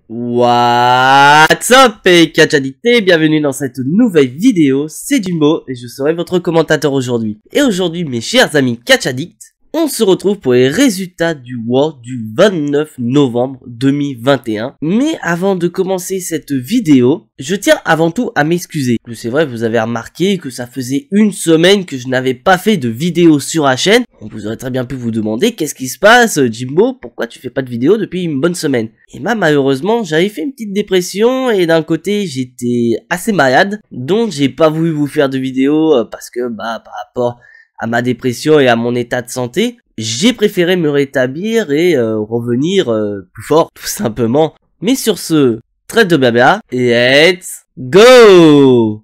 What's up et catchadicté, bienvenue dans cette nouvelle vidéo, c'est Jimbo et je serai votre commentateur aujourd'hui. Et aujourd'hui mes chers amis catchaddicts, on se retrouve pour les résultats du World du 29 novembre 2021. Mais avant de commencer cette vidéo, je tiens avant tout à m'excuser. C'est vrai, vous avez remarqué que ça faisait une semaine que je n'avais pas fait de vidéo sur la chaîne. Vous aurez très bien pu vous demander qu'est-ce qui se passe, Jimbo, pourquoi tu fais pas de vidéo depuis une bonne semaine? Et malheureusement, j'avais fait une petite dépression et d'un côté, j'étais assez malade. Donc j'ai pas voulu vous faire de vidéo parce que par rapport à ma dépression et à mon état de santé, j'ai préféré me rétablir et revenir plus fort, tout simplement. Mais sur ce, trêve de blabla, let's go!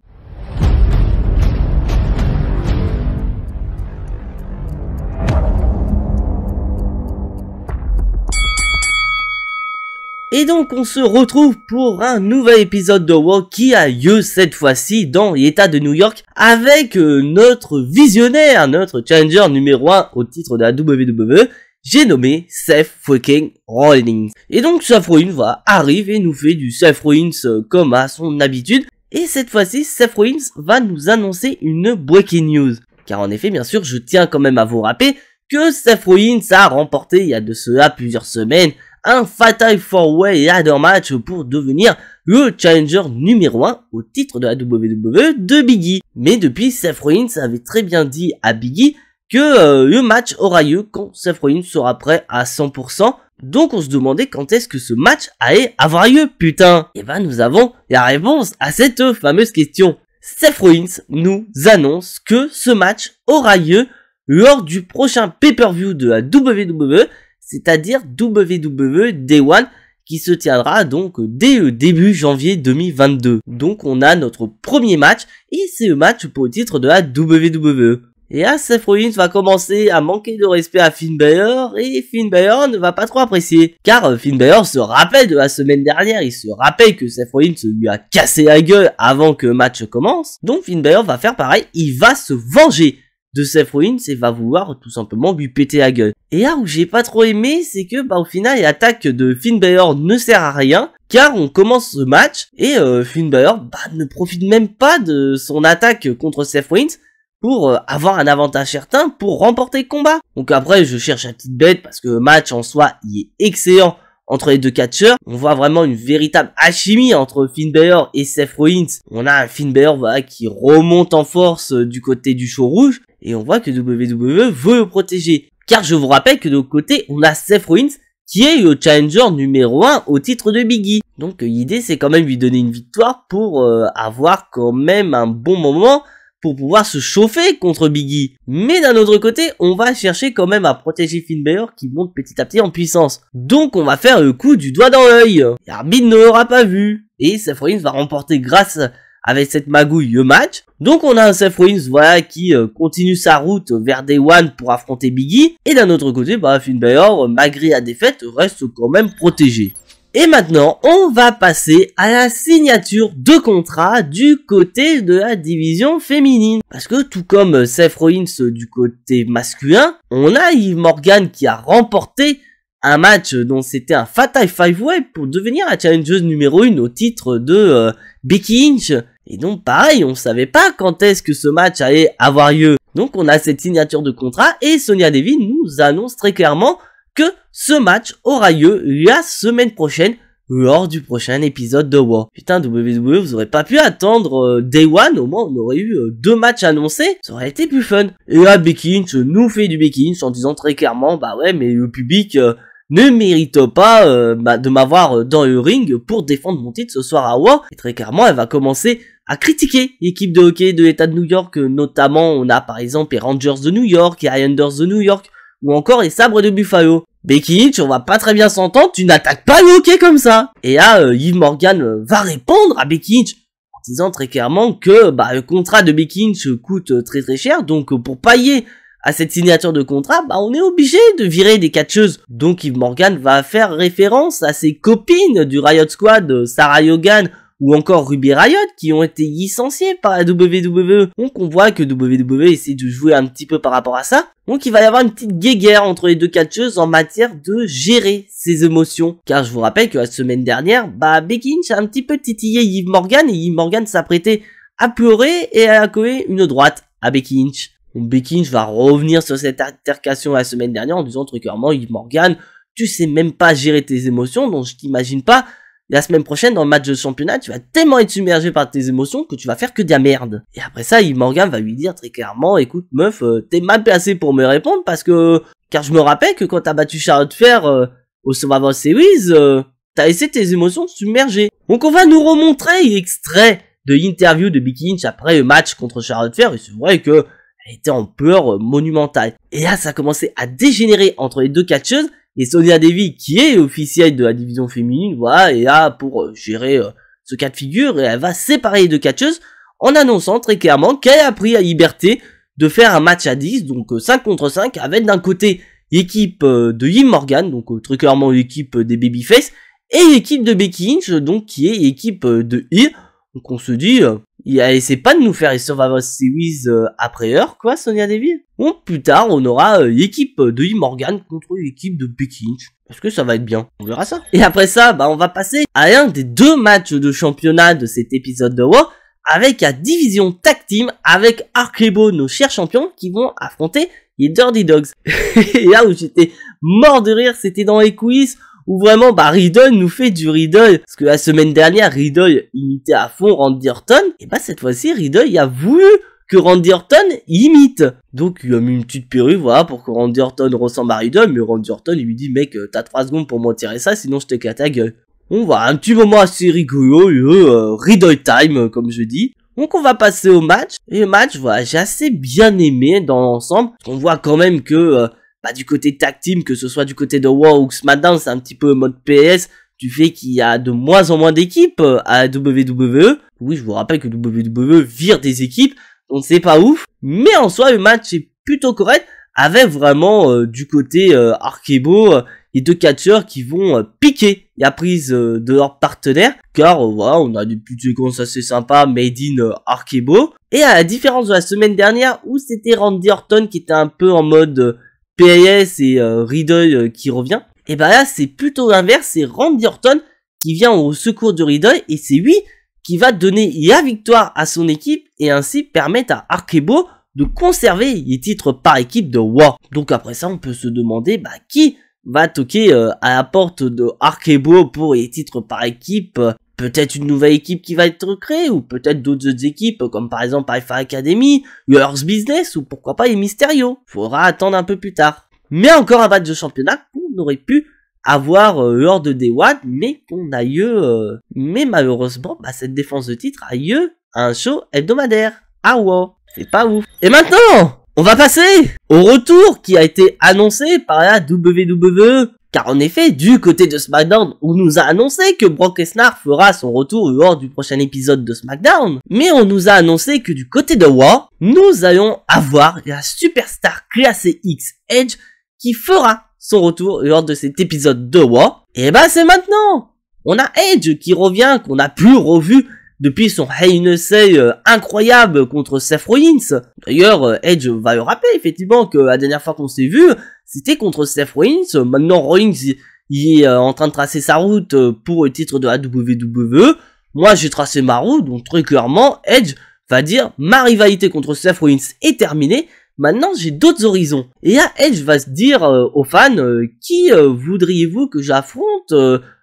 Et donc on se retrouve pour un nouvel épisode de World qui a lieu cette fois-ci dans l'État de New York avec notre visionnaire, notre challenger numéro 1 au titre de la WWE, j'ai nommé Seth fucking Rollins. Et donc Seth Rollins arrive et nous fait du Seth Rollins comme à son habitude. Et cette fois-ci Seth Rollins va nous annoncer une breaking news. Car en effet bien sûr je tiens quand même à vous rappeler que Seth Rollins a remporté il y a de cela plusieurs semaines un Fatal 4-Way Ladder Match pour devenir le challenger numéro 1 au titre de la WWE de Biggie. Mais depuis, Seth Rollins avait très bien dit à Biggie que le match aura lieu quand Seth Rollins sera prêt à 100%. Donc on se demandait quand est-ce que ce match allait avoir lieu, putain. Et nous avons la réponse à cette fameuse question. Seth Rollins nous annonce que ce match aura lieu lors du prochain pay-per-view de la WWE, c'est-à-dire WWE Day One, qui se tiendra donc dès le début janvier 2022. Donc on a notre premier match, et c'est le match pour le titre de la WWE. Et là, Seth Rollins va commencer à manquer de respect à Finn Balor, et Finn Balor ne va pas trop apprécier. Car Finn Balor se rappelle de la semaine dernière, il se rappelle que Seth Rollins lui a cassé la gueule avant que le match commence. Donc Finn Balor va faire pareil, il va se venger de Seth Rollins et va vouloir tout simplement lui péter la gueule. Et là où j'ai pas trop aimé, c'est que au final l'attaque de Finn Balor ne sert à rien, car on commence ce match et Finn Balor ne profite même pas de son attaque contre Seth Rollins pour avoir un avantage certain pour remporter le combat. Donc après je cherche la petite bête parce que le match en soi il est excellent entre les deux catcheurs. On voit vraiment une véritable alchimie entre Finn Balor et Seth Rollins. On a un Finn Balor qui remonte en force du côté du show rouge. Et on voit que WWE veut le protéger. Car je vous rappelle que de l'autre côté, on a Seth Rollins qui est le challenger numéro 1 au titre de Biggie. Donc l'idée c'est quand même lui donner une victoire pour avoir quand même un bon moment pour pouvoir se chauffer contre Biggie. Mais d'un autre côté, on va chercher quand même à protéger Finn Balor qui monte petit à petit en puissance. Donc on va faire le coup du doigt dans l'œil. L'arbitre ne l'aura pas vu. Et Seth Rollins va remporter grâce avec cette magouille le match. Donc on a un Seth Rollins qui continue sa route vers Day One pour affronter Biggie. Et d'un autre côté, Finn Balor, malgré la défaite, reste quand même protégé. Et maintenant, on va passer à la signature de contrat du côté de la division féminine. Parce que tout comme Seth Rollins du côté masculin, on a Liv Morgan qui a remporté un match dont c'était un Fatal 5-Way pour devenir la challengeuse numéro 1 au titre de Becky Lynch. Et donc pareil, on savait pas quand est-ce que ce match allait avoir lieu. Donc on a cette signature de contrat et Sonya Deville nous annonce très clairement que ce match aura lieu la semaine prochaine lors du prochain épisode de Raw. Putain, WWE, vous aurez pas pu attendre Day One, au moins on aurait eu 2 matchs annoncés, ça aurait été plus fun. Et là, Becky Lynch nous fait du Becky Lynch en disant très clairement, mais le public ne mérite pas de m'avoir dans le ring pour défendre mon titre ce soir à Raw. Et très clairement, elle va commencer à critiquer l'équipe de hockey de l'État de New York, notamment on a par exemple les Rangers de New York, les Islanders de New York, ou encore les Sabres de Buffalo. Becky Lynch, on va pas très bien s'entendre, tu n'attaques pas le hockey comme ça. Et là, Liv Morgan va répondre à Becky Lynch en disant très clairement que le contrat de Becky Lynch coûte très très cher, donc pour payer à cette signature de contrat, on est obligé de virer des catcheuses. Donc Liv Morgan va faire référence à ses copines du Riot Squad, Sarah Yogan ou encore Ruby Riott qui ont été licenciés par la WWE. Donc on voit que WWE essaie de jouer un petit peu par rapport à ça. Donc il va y avoir une petite guéguerre entre les deux catcheuses en matière de gérer ses émotions. Car je vous rappelle que la semaine dernière, Becky Lynch a un petit peu titillé Liv Morgan et Liv Morgan s'apprêtait à pleurer et à coller une droite à Becky Lynch. Donc Becky Lynch va revenir sur cette altercation la semaine dernière en disant très clairement, Liv Morgan, tu sais même pas gérer tes émotions, donc je t'imagine pas la semaine prochaine dans le match de championnat, tu vas tellement être submergé par tes émotions que tu vas faire que de la merde. Et après ça, Liv Morgan va lui dire très clairement, écoute meuf, t'es mal placé pour me répondre parce que, car je me rappelle que quand t'as battu Charlotte Flair au Survivor Series, t'as laissé tes émotions submerger. Donc on va nous remontrer l'extrait de l'interview de Becky Lynch après le match contre Charlotte Flair, et c'est vrai que elle était en pleurs monumentale. Et là, ça a commencé à dégénérer entre les deux catcheuses. Et Sonya Deville, qui est officielle de la division féminine, voilà, est là pour gérer ce cas de figure. Et elle va séparer les deux catcheuses en annonçant très clairement qu'elle a pris la liberté de faire un match à 10, donc 5 contre 5, avec d'un côté l'équipe de Liv Morgan, donc très clairement l'équipe des Babyface, et l'équipe de Becky Lynch, donc qui est l'équipe de Heel. Donc on se dit, il essaie pas de nous faire les Survivor Series après heure, quoi, Sonya Deville. Bon, plus tard, on aura l'équipe de Liv Morgan contre l'équipe de Becky Lynch. Parce que ça va être bien, on verra ça. Et après ça, on va passer à un des deux matchs de championnat de cet épisode de Raw, avec la division tag team, avec Arcebo, nos chers champions, qui vont affronter les Dirty Dogs. Et là où j'étais mort de rire, c'était dans les coulisses, où vraiment Riddle nous fait du Riddle, parce que la semaine dernière Riddle imitait à fond Randy Orton, et cette fois-ci Riddle il a voulu que Randy Orton imite, donc il a mis une petite perruque voilà pour que Randy Orton ressemble à Riddle, mais Randy Orton il lui dit mec t'as 3 secondes pour m'en tirer ça sinon je t'éclate ta gueule. On voit un petit moment assez rigolo, Riddle time comme je dis. Donc on va passer au match, et le match voilà j'ai assez bien aimé dans l'ensemble, on voit quand même que du côté tag team, que ce soit du côté de Raw ou SmackDown, c'est un petit peu mode PS, du fait qu'il y a de moins en moins d'équipes à WWE. Oui, je vous rappelle que WWE vire des équipes, donc c'est pas ouf. Mais en soi, le match est plutôt correct, avec vraiment du côté Arcebo, les deux catcheurs qui vont piquer la prise de leur partenaire, car voilà, on a des petites séquences assez sympas, made in Arcebo. Et à la différence de la semaine dernière, où c'était Randy Orton qui était un peu en mode PAS et Riddle qui revient, et là c'est plutôt l'inverse, c'est Randy Orton qui vient au secours de Riddle et c'est lui qui va donner la victoire à son équipe et ainsi permettre à Arcebo de conserver les titres par équipe de Raw. Donc après ça on peut se demander qui va toquer à la porte de Arcebo pour les titres par équipe. Peut-être une nouvelle équipe qui va être créée, ou peut-être d'autres équipes, comme par exemple Alpha Academy, Earth Business, ou pourquoi pas les Mysterio. Faudra attendre un peu plus tard. Mais encore un match de championnat qu'on aurait pu avoir lors de Day One, mais qu'on a eu... mais malheureusement, cette défense de titre a eu un show hebdomadaire. Ah wow, c'est pas ouf. Et maintenant, on va passer au retour qui a été annoncé par la WWE. Car en effet, du côté de SmackDown, on nous a annoncé que Brock Lesnar fera son retour lors du prochain épisode de SmackDown. Mais on nous a annoncé que du côté de Raw, nous allons avoir la superstar classée X Edge qui fera son retour lors de cet épisode de Raw. Et c'est maintenant. On a Edge qui revient, qu'on a plus revu depuis son Hell in a Cell incroyable contre Seth Rollins. D'ailleurs, Edge va le rappeler effectivement que la dernière fois qu'on s'est vu, c'était contre Seth Rollins. Maintenant, Rollins, il est en train de tracer sa route pour le titre de la WWE. Moi, j'ai tracé ma route, donc très clairement, Edge va dire, ma rivalité contre Seth Rollins est terminée. Maintenant, j'ai d'autres horizons. Et là, Edge va se dire aux fans, qui voudriez-vous que j'affronte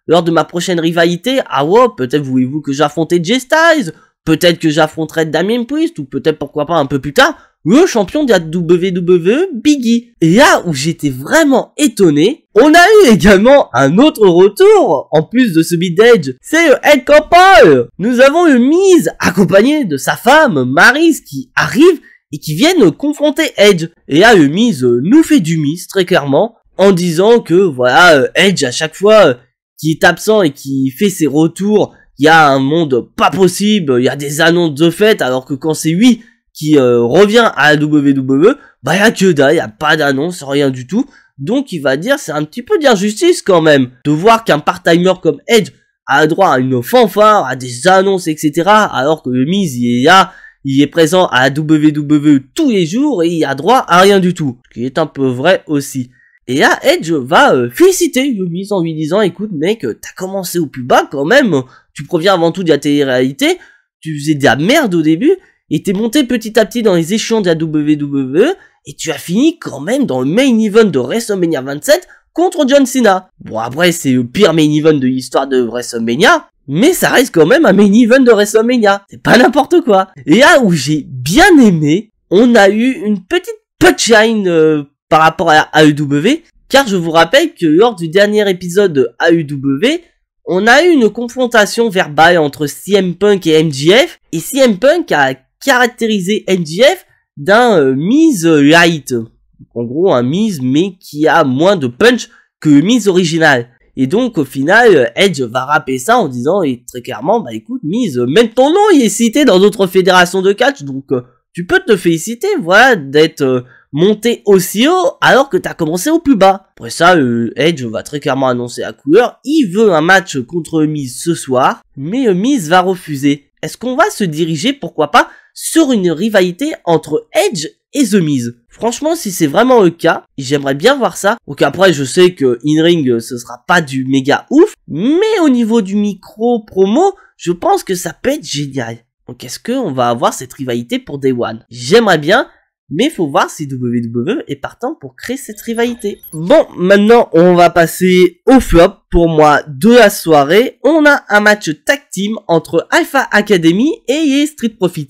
lors de ma prochaine rivalité? Ah ouais, peut-être voulez-vous que j'affronte Jay Styles, peut-être que j'affronterai Damien Priest, ou peut-être pourquoi pas un peu plus tard, le champion de la WWE, Biggie. Et là où j'étais vraiment étonné, on a eu également un autre retour, en plus de celui d'Edge, c'est Ed Couple. Nous avons eu Miz, accompagné de sa femme, Maryse, qui arrive et qui viennent confronter Edge. Et là, Miz nous fait du Miz, très clairement, en disant que, voilà, Edge, à chaque fois qui est absent et qui fait ses retours, il y a un monde pas possible, il y a des annonces de fête, alors que quand c'est lui qui revient à la WWE, il y a que dalle, il y a pas d'annonce, rien du tout. Donc il va dire c'est un petit peu d'injustice quand même de voir qu'un part-timer comme Edge a droit à une fanfare, à des annonces, etc. Alors que Miz, il est présent à WWE tous les jours et il a droit à rien du tout. Ce qui est un peu vrai aussi. Et là, Edge va féliciter Miz en lui disant, écoute mec, t'as commencé au plus bas quand même, tu proviens avant tout de la télé-réalité, tu faisais de la merde au début, et t'es monté petit à petit dans les échelons de la WWE, et tu as fini quand même dans le main event de WrestleMania 27 contre John Cena. Bon après, c'est le pire main event de l'histoire de WrestleMania, mais ça reste quand même un main event de WrestleMania. C'est pas n'importe quoi. Et là où j'ai bien aimé, on a eu une petite punchline par rapport à AEW, car je vous rappelle que lors du dernier épisode de AEW, on a eu une confrontation verbale entre CM Punk et MJF, et CM Punk a caractérisé MJF d'un Miz light. En gros, un Miz, mais qui a moins de punch que le Miz original. Et donc, au final, Edge va rapper ça en disant, et très clairement, bah écoute, Miz, même ton nom, il est cité dans d'autres fédérations de catch, donc tu peux te féliciter, voilà, d'être monté aussi haut alors que t'as commencé au plus bas. Après ça, Edge va très clairement annoncer la couleur. Il veut un match contre Miz ce soir, mais Miz va refuser. Est-ce qu'on va se diriger, pourquoi pas, sur une rivalité entre Edge et The Miz? Franchement, si c'est vraiment le cas, j'aimerais bien voir ça. Donc après, je sais que in-ring, ce sera pas du méga ouf, mais au niveau du micro promo, je pense que ça peut être génial. Donc est-ce qu'on va avoir cette rivalité pour Day One? J'aimerais bien, mais faut voir si WWE est partant pour créer cette rivalité. Bon, maintenant on va passer au flop pour moi de la soirée. On a un match tag team entre Alpha Academy et les Street Profits.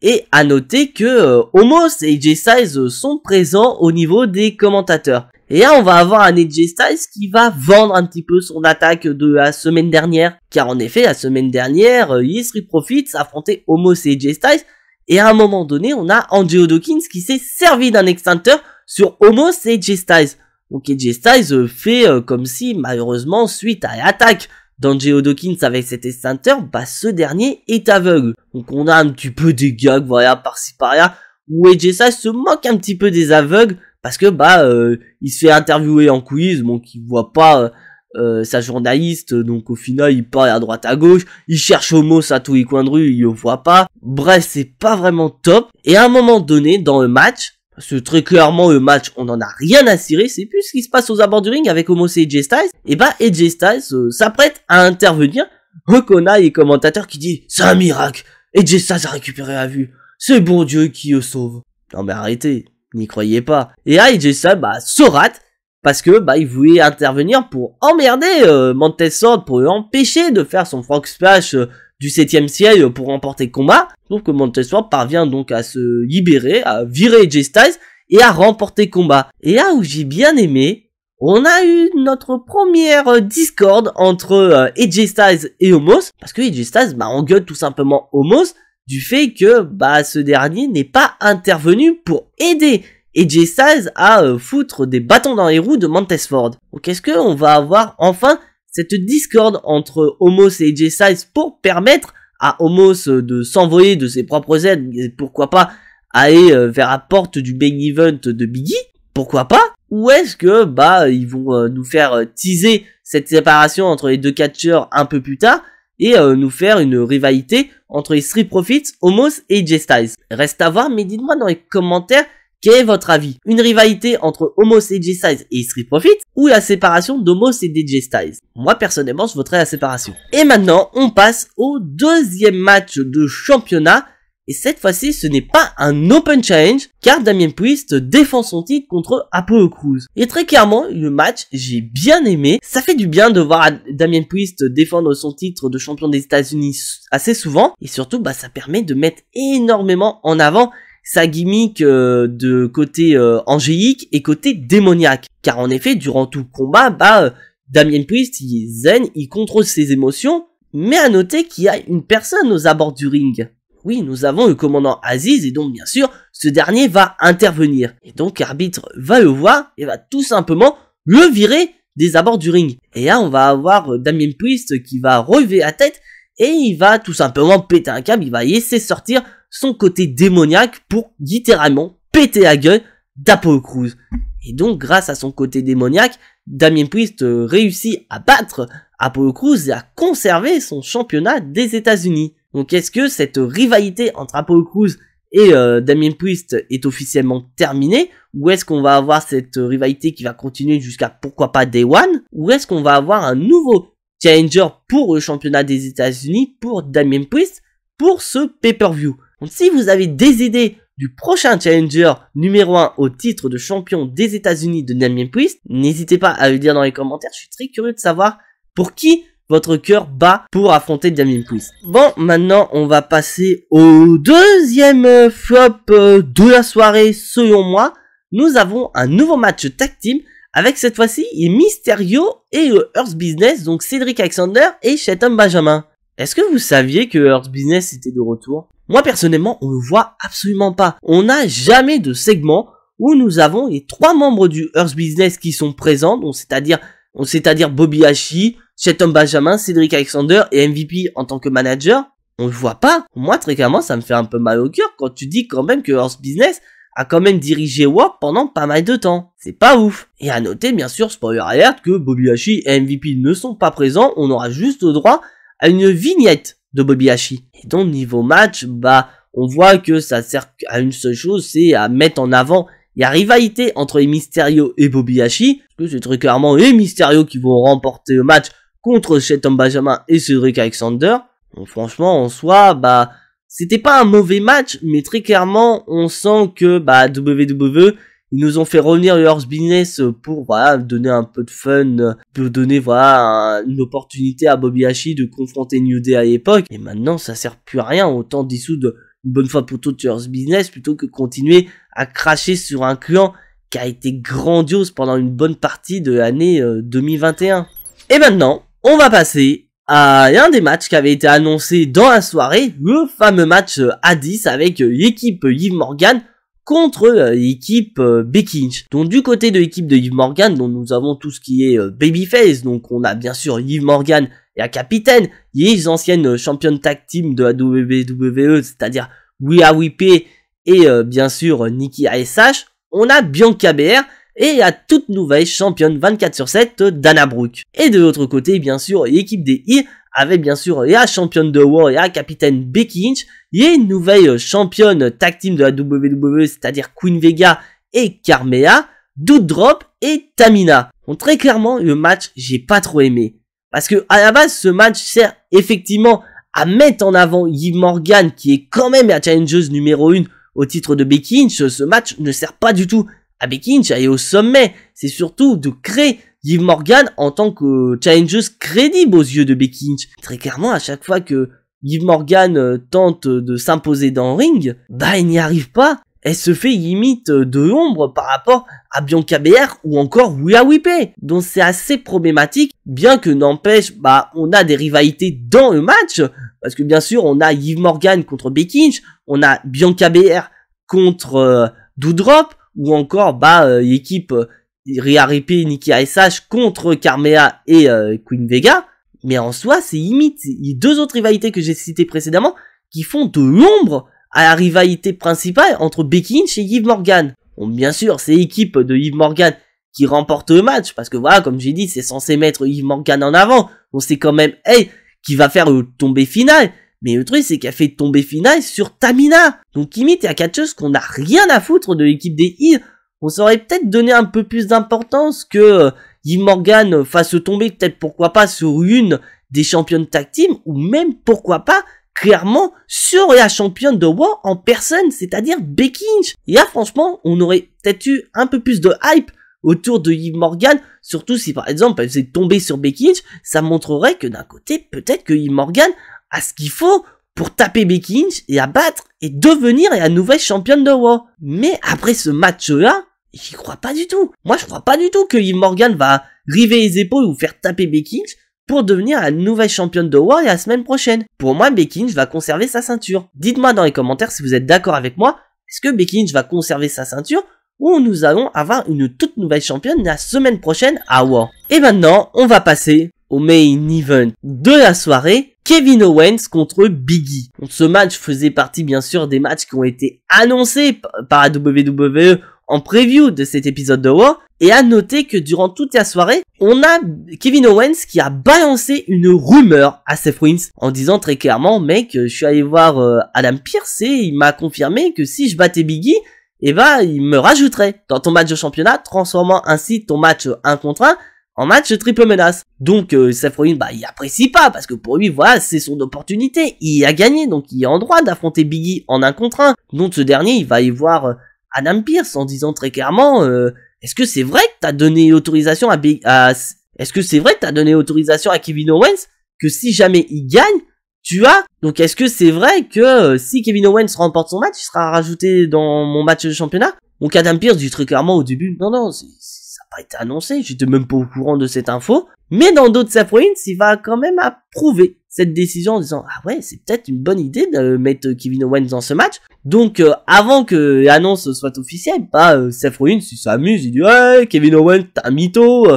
Et à noter que Omos et AJ Styles sont présents au niveau des commentateurs. Et là on va avoir un AJ Styles qui va vendre un petit peu son attaque de la semaine dernière. Car en effet la semaine dernière, les Street Profits affrontaient Omos et AJ Styles. Et à un moment donné, on a Angelo Dawkins qui s'est servi d'un extincteur sur Omos et AJ Styles. Donc AJ Styles fait comme si, malheureusement, suite à l'attaque d'Angelo Dawkins avec cet extincteur, bah ce dernier est aveugle. Donc on a un petit peu des gags, voilà, par-ci par-là, où AJ Styles se moque un petit peu des aveugles, parce que il se fait interviewer en quiz, donc il voit pas sa journaliste, donc au final il parle à droite à gauche, il cherche Omos à tous les coins de rue, il le voit pas. Bref, c'est pas vraiment top. Et à un moment donné dans le match, parce que très clairement le match on en a rien à cirer, c'est plus ce qui se passe aux abords du ring avec Omos et AJ Styles, et AJ Styles s'apprête à intervenir. On a les commentateurs qui disent c'est un miracle, AJ Styles a récupéré la vue, c'est bon Dieu qui le sauve. Non mais arrêtez, n'y croyez pas. Et là AJ Styles se rate, parce que il voulait intervenir pour emmerder Montez Ford, pour l'empêcher de faire son frog splash du 7ème ciel pour remporter le combat. Donc Montez Ford parvient donc à se libérer, à virer AJ Styles et à remporter le combat. Et là où j'ai bien aimé, on a eu notre première discorde entre AJ Styles et Omos, parce que AJ Styles engueule tout simplement Omos du fait que ce dernier n'est pas intervenu pour aider AJ Styles à foutre des bâtons dans les roues de Montez Ford. Donc est-ce qu'on va avoir enfin cette discorde entre Omos et AJ Styles pour permettre à Omos de s'envoler de ses propres ailes, et pourquoi pas aller vers la porte du main event de Biggie, pourquoi pas? Ou est-ce que ils vont nous faire teaser cette séparation entre les deux catcheurs un peu plus tard et nous faire une rivalité entre les Street Profits, Omos et AJ Styles? Reste à voir, mais dites-moi dans les commentaires quel est votre avis? Une rivalité entre Omos et AJ Styles et Street Profits ou la séparation d'Omos et AJ Styles? Moi personnellement je voterais la séparation. Et maintenant on passe au deuxième match de championnat. Et cette fois-ci ce n'est pas un Open Challenge car Damien Priest défend son titre contre Apollo Crews. Et très clairement le match j'ai bien aimé. Ça fait du bien de voir Damien Priest défendre son titre de champion des États-Unis assez souvent. Et surtout ça permet de mettre énormément en avant sa gimmick de côté angélique et côté démoniaque. Car en effet, durant tout le combat, Damien Priest, il est zen, il contrôle ses émotions, mais à noter qu'il y a une personne aux abords du ring. Oui, nous avons le commandant Aziz, et donc bien sûr, ce dernier va intervenir. Et donc l'arbitre va le voir, et va tout simplement le virer des abords du ring. Et là, on va avoir Damien Priest qui va relever la tête, et il va tout simplement péter un câble, il va laisser sortir son côté démoniaque pour littéralement péter la gueule d'Apollo Crews. Et donc grâce à son côté démoniaque, Damien Priest réussit à battre Apollo Crews a conservé son championnat des États-Unis. Donc est-ce que cette rivalité entre Apollo Crews et Damien Priest est officiellement terminée, ou est-ce qu'on va avoir cette rivalité qui va continuer jusqu'à pourquoi pas Day One, ou est-ce qu'on va avoir un nouveau challenger pour le championnat des États-Unis pour Damien Priest pour ce pay-per-view. Donc si vous avez des idées du prochain challenger numéro 1 au titre de champion des États-Unis de Damien Priest, n'hésitez pas à le dire dans les commentaires, je suis très curieux de savoir pour qui votre cœur bat pour affronter Damien Priest. Bon, maintenant on va passer au deuxième flop de la soirée selon moi. Nous avons un nouveau match tag team avec cette fois-ci Mysterio et Hurt Business, donc Cedric Alexander et Shelton Benjamin. Est-ce que vous saviez que Hurt Business était de retour? Moi personnellement, on le voit absolument pas. On n'a jamais de segment où nous avons les 3 membres du Hurt Business qui sont présents, donc c'est-à-dire Bobby Lashley, Shelton Benjamin, Cedric Alexander et MVP en tant que manager. On le voit pas. Moi très clairement, ça me fait un peu mal au cœur quand tu dis quand même que Hurt Business a quand même dirigé WAP pendant pas mal de temps. C'est pas ouf. Et à noter bien sûr, spoiler alert, que Bobby Lashley et MVP ne sont pas présents. On aura juste le droit à une vignette de Bobby Lashley. Et donc niveau match, on voit que ça sert à une seule chose, c'est à mettre en avant la rivalité entre les Mysterio et Bobby Lashley, parce que c'est très clairement les Mysterio qui vont remporter le match contre Shelton Benjamin et Cedric Alexander. Donc franchement, en soi, c'était pas un mauvais match, mais très clairement, on sent que WWE, ils nous ont fait revenir le Hurt Business pour donner un peu de fun, pour donner une opportunité à Bobby Lashley de confronter New Day à l'époque. Et maintenant, ça sert plus à rien, autant dissoudre une bonne fois pour toutes le Hurt Business plutôt que continuer à cracher sur un clan qui a été grandiose pendant une bonne partie de l'année 2021. Et maintenant, on va passer à un des matchs qui avait été annoncé dans la soirée, le fameux match à 10 avec l'équipe Liv Morgan contre l'équipe Becky Lynch. Donc du côté de l'équipe de Liv Morgan, dont nous avons tout ce qui est babyface, donc on a bien sûr Liv Morgan et la capitaine, les anciennes championnes tag team de la WWE, c'est-à-dire Rhea Ripley et bien sûr Nikki ASH. On a Bianca Belair et la toute nouvelle championne 24/7 Dana Brooke. Et de l'autre côté, bien sûr, l'équipe des Heels avec bien sûr la championne de Raw et la capitaine Becky Lynch, les nouvelles championnes tag team de la WWE, c'est-à-dire Queen Vega et Carmella, Doudrop et Tamina. Donc très clairement, le match, j'ai pas trop aimé. Parce que à la base, ce match sert effectivement à mettre en avant Liv Morgan, qui est quand même la challengeuse numéro 1 au titre de Becky Lynch. Ce match ne sert pas du tout à Becky Lynch, elle est au sommet. C'est surtout de créer Liv Morgan en tant que challengeuse crédible aux yeux de Becky Lynch. Très clairement, à chaque fois que Liv Morgan tente de s'imposer dans le ring, elle n'y arrive pas. Elle se fait limite de l'ombre par rapport à Bianca Belair ou encore Rhea Ripley. Donc c'est assez problématique, bien que n'empêche, on a des rivalités dans le match. Parce que bien sûr, on a Liv Morgan contre Becky Lynch, on a Bianca Belair contre Doudrop, ou encore l'équipe Rhea Ripley, Nikki ASH contre Carmella et Queen Vega. Mais en soi, c'est limite les 2 autres rivalités que j'ai citées précédemment qui font de l'ombre à la rivalité principale entre Becky Lynch et Liv Morgan. Bon, bien sûr, c'est l'équipe de Liv Morgan qui remporte le match, parce que voilà, comme j'ai dit, c'est censé mettre Liv Morgan en avant. Donc c'est quand même elle qui va faire le tombé final. Mais le truc, c'est qu'elle fait tomber final sur Tamina. Donc limite, il y a quelque chose qu'on n'a rien à foutre de l'équipe des Heels. On saurait peut-être donner un peu plus d'importance que Liv Morgan fasse tomber, peut-être pourquoi pas sur une des championnes tag team, ou même pourquoi pas clairement sur la championne de Raw en personne, c'est-à-dire Becky Lynch. Et là, franchement, on aurait peut-être eu un peu plus de hype autour de Liv Morgan, surtout si par exemple elle faisait tomber sur Becky Lynch, ça montrerait que d'un côté, peut-être que Liv Morgan a ce qu'il faut pour taper Becky Lynch et abattre et devenir la nouvelle championne de Raw. Mais après ce match-là, j'y crois pas du tout. Moi, je crois pas du tout que Liv Morgan va river les épaules ou faire taper Becky Lynch pour devenir la nouvelle championne de Raw la semaine prochaine. Pour moi, Becky Lynch va conserver sa ceinture. Dites-moi dans les commentaires si vous êtes d'accord avec moi. Est-ce que Becky Lynch va conserver sa ceinture ou nous allons avoir une toute nouvelle championne la semaine prochaine à Raw? Et maintenant, on va passer au main event de la soirée. Kevin Owens contre Big E. Donc, ce match faisait partie bien sûr des matchs qui ont été annoncés par la WWE en preview de cet épisode de Raw. Et à noter que durant toute la soirée, on a Kevin Owens qui a balancé une rumeur à Seth Rollins en disant très clairement, mec, je suis allé voir Adam Pearce et il m'a confirmé que si je battais Biggie, eh ben, il me rajouterait dans ton match de championnat, transformant ainsi ton match 1 contre 1 en match triple menace. Donc Seth Rollins, bah, il apprécie pas parce que pour lui, voilà, c'est son opportunité. Il a gagné, donc il est en droit d'affronter Biggie en 1 contre 1. Donc ce dernier, il va y voir Adam Pearce en disant très clairement, est-ce que c'est vrai que t'as donné autorisation est-ce que c'est vrai que t'as donné autorisation à Kevin Owens que si jamais il gagne, tu as, donc est-ce que c'est vrai que si Kevin Owens remporte son match, il sera rajouté dans mon match de championnat? Donc Adam Pearce dit très clairement au début, non, ça n'a pas été annoncé, j'étais même pas au courant de cette info. Mais dans d'autres Seth Rollins, il va quand même approuver cette décision en disant, ah ouais, c'est peut-être une bonne idée de mettre Kevin Owens dans ce match. Donc avant que l'annonce soit officielle, bah Seth Rollins il s'amuse, il dit, ouais, Kevin Owens, t'es un mytho,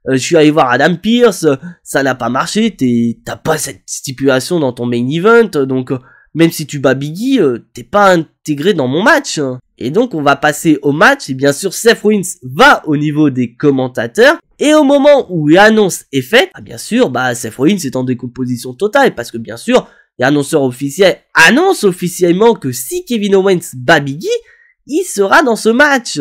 je suis allé voir Adam Pearce, ça n'a pas marché, t'as pas cette stipulation dans ton main event, donc même si tu bats Biggie, t'es pas intégré dans mon match. Et donc on va passer au match, et bien sûr Seth Rollins va au niveau des commentateurs, et au moment où l'annonce est faite, bah bien sûr, bah Seth Rollins est en décomposition totale, parce que bien sûr, l'annonceur officiel annonce officiellement que si Kevin Owens bat Biggie, il sera dans ce match.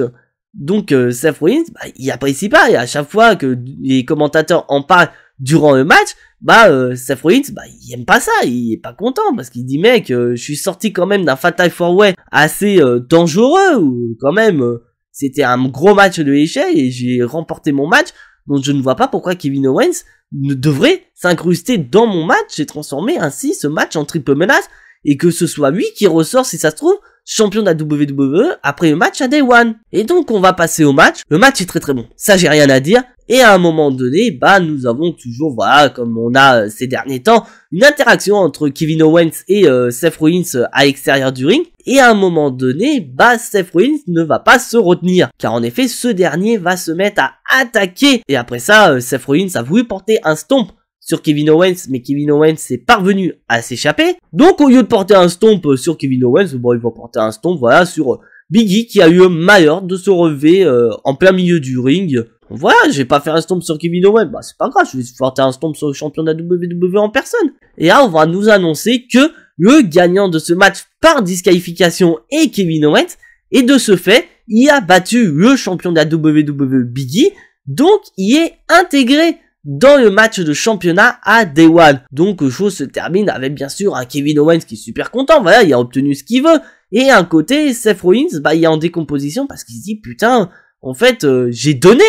Donc Seth Rollins, bah, il apprécie pas, et à chaque fois que les commentateurs en parlent durant le match, bah Seth Rollins, bah il aime pas ça, il est pas content, parce qu'il dit mec, je suis sorti quand même d'un Fatal 4-Way assez dangereux, ou quand même c'était un gros match de l'échelle, et j'ai remporté mon match, donc je ne vois pas pourquoi Kevin Owens ne devrait s'incruster dans mon match et transformer ainsi ce match en triple menace, et que ce soit lui qui ressort si ça se trouve champion de la WWE après le match à Day One. Et donc on va passer au match. Le match est très très bon, ça j'ai rien à dire. Et à un moment donné, bah nous avons toujours, voilà, comme on a ces derniers temps, une interaction entre Kevin Owens et Seth Rollins à l'extérieur du ring. Et à un moment donné, bah Seth Rollins ne va pas se retenir, car en effet ce dernier va se mettre à attaquer. Et après ça, Seth Rollins a voulu porter un stomp sur Kevin Owens, mais Kevin Owens est parvenu à s'échapper. Donc au lieu de porter un stomp sur Kevin Owens, bon il va porter un stomp, voilà, sur Biggie qui a eu le malheur de se relever en plein milieu du ring. Voilà, j'ai pas fait un stomp sur Kevin Owens, bah c'est pas grave, je vais porter un stomp sur le champion de la WWE en personne. Et là on va nous annoncer que le gagnant de ce match par disqualification est Kevin Owens, et de ce fait, il a battu le champion de la WWE Biggie, donc il est intégré dans le match de championnat à Day One. Donc chose se termine avec bien sûr un Kevin Owens qui est super content, voilà, il a obtenu ce qu'il veut. Et à un côté, Seth Rollins, bah il est en décomposition parce qu'il se dit putain, en fait j'ai donné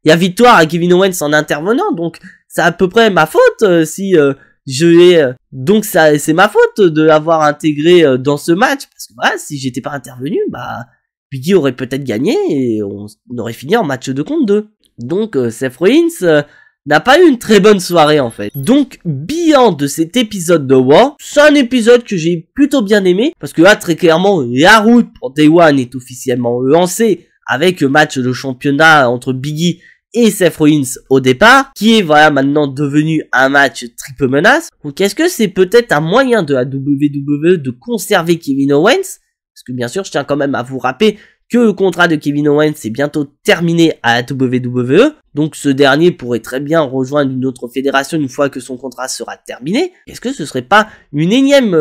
la victoire à Kevin Owens en intervenant, donc c'est à peu près ma faute si je l'ai... donc ça c'est ma faute de l'avoir intégré dans ce match, parce que voilà, si j'étais pas intervenu, bah Biggie aurait peut-être gagné et on aurait fini en match 2 contre 2. Donc Seth Rollins n'a pas eu une très bonne soirée en fait. Donc bilan de cet épisode de Raw, c'est un épisode que j'ai plutôt bien aimé, parce que là très clairement la route pour Day One est officiellement lancée avec le match de championnat entre Biggie et Seth Rollins au départ, qui est voilà maintenant devenu un match triple menace. Donc est-ce que c'est peut-être un moyen de la WWE de conserver Kevin Owens? Parce que bien sûr je tiens quand même à vous rappeler que le contrat de Kevin Owens est bientôt terminé à la WWE, donc ce dernier pourrait très bien rejoindre une autre fédération une fois que son contrat sera terminé. Est-ce que ce serait pas une énième...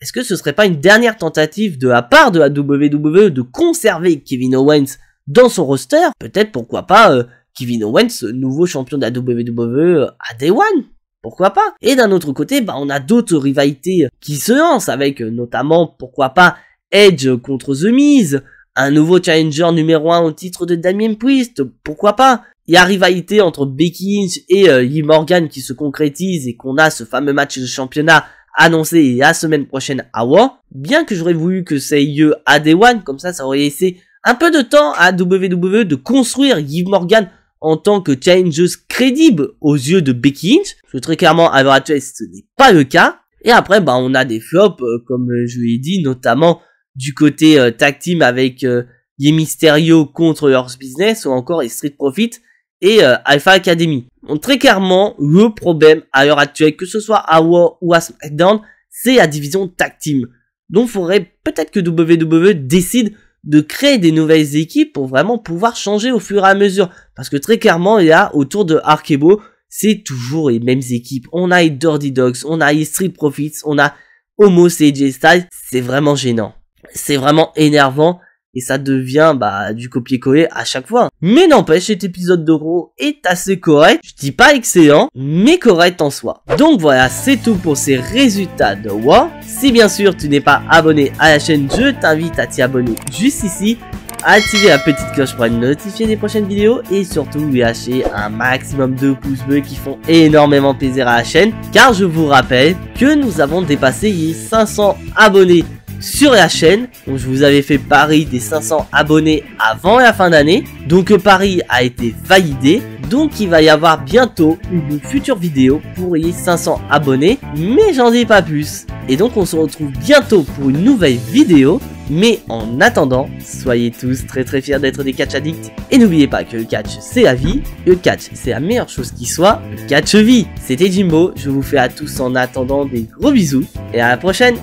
Est-ce que ce serait pas une dernière tentative de la part de la WWE de conserver Kevin Owens dans son roster? Peut-être, pourquoi pas, Kevin Owens, nouveau champion de la WWE à Day One? Pourquoi pas? Et d'un autre côté, bah on a d'autres rivalités qui se lancent avec notamment, pourquoi pas, Edge contre The Miz, un nouveau challenger numéro 1 au titre de Damien Priest, pourquoi pas? Il y a rivalité entre Becky Lynch et Liv Morgan qui se concrétise et qu'on a ce fameux match de championnat annoncé la semaine prochaine à Raw. Bien que j'aurais voulu que ça ait lieu à Day One, comme ça aurait laissé un peu de temps à WWE de construire Liv Morgan en tant que challengeuse crédible aux yeux de Becky Lynch. Parce que très clairement, à l'heure actuelle, ce n'est pas le cas. Et après, bah, on a des flops, comme je l'ai dit, notamment du côté tag team avec Rey Mysterio contre Hurt Business, ou encore les Street Profits et Alpha Academy. Donc très clairement, le problème à l'heure actuelle, que ce soit à Raw ou à SmackDown, c'est la division tag team. Donc faudrait peut-être que WWE décide de créer des nouvelles équipes pour vraiment pouvoir changer au fur et à mesure. Parce que très clairement, il y a autour de Arkebo, c'est toujours les mêmes équipes. On a les Dirty Dogs, on a les Street Profits, on a Homos et AJ Styles. C'est vraiment gênant. C'est vraiment énervant. Et ça devient du copier-coller à chaque fois. Mais n'empêche, cet épisode de Raw est assez correct. Je dis pas excellent, mais correct en soi. Donc voilà, c'est tout pour ces résultats de Raw. Si bien sûr tu n'es pas abonné à la chaîne, je t'invite à t'y abonner juste ici. À activer la petite cloche pour être notifié des prochaines vidéos. Et surtout lâcher un maximum de pouces bleus qui font énormément plaisir à la chaîne. Car je vous rappelle que nous avons dépassé les 500 abonnés sur la chaîne. Donc je vous avais fait pari des 500 abonnés avant la fin d'année. Donc le pari a été validé. Donc il va y avoir bientôt une future vidéo pour les 500 abonnés. Mais j'en dis pas plus. Et donc on se retrouve bientôt pour une nouvelle vidéo. Mais en attendant, soyez tous très fiers d'être des catch addicts. Et n'oubliez pas que le catch c'est la vie. Le catch c'est la meilleure chose qui soit. Le catch vie. C'était Jimbo. Je vous fais à tous en attendant des gros bisous. Et à la prochaine.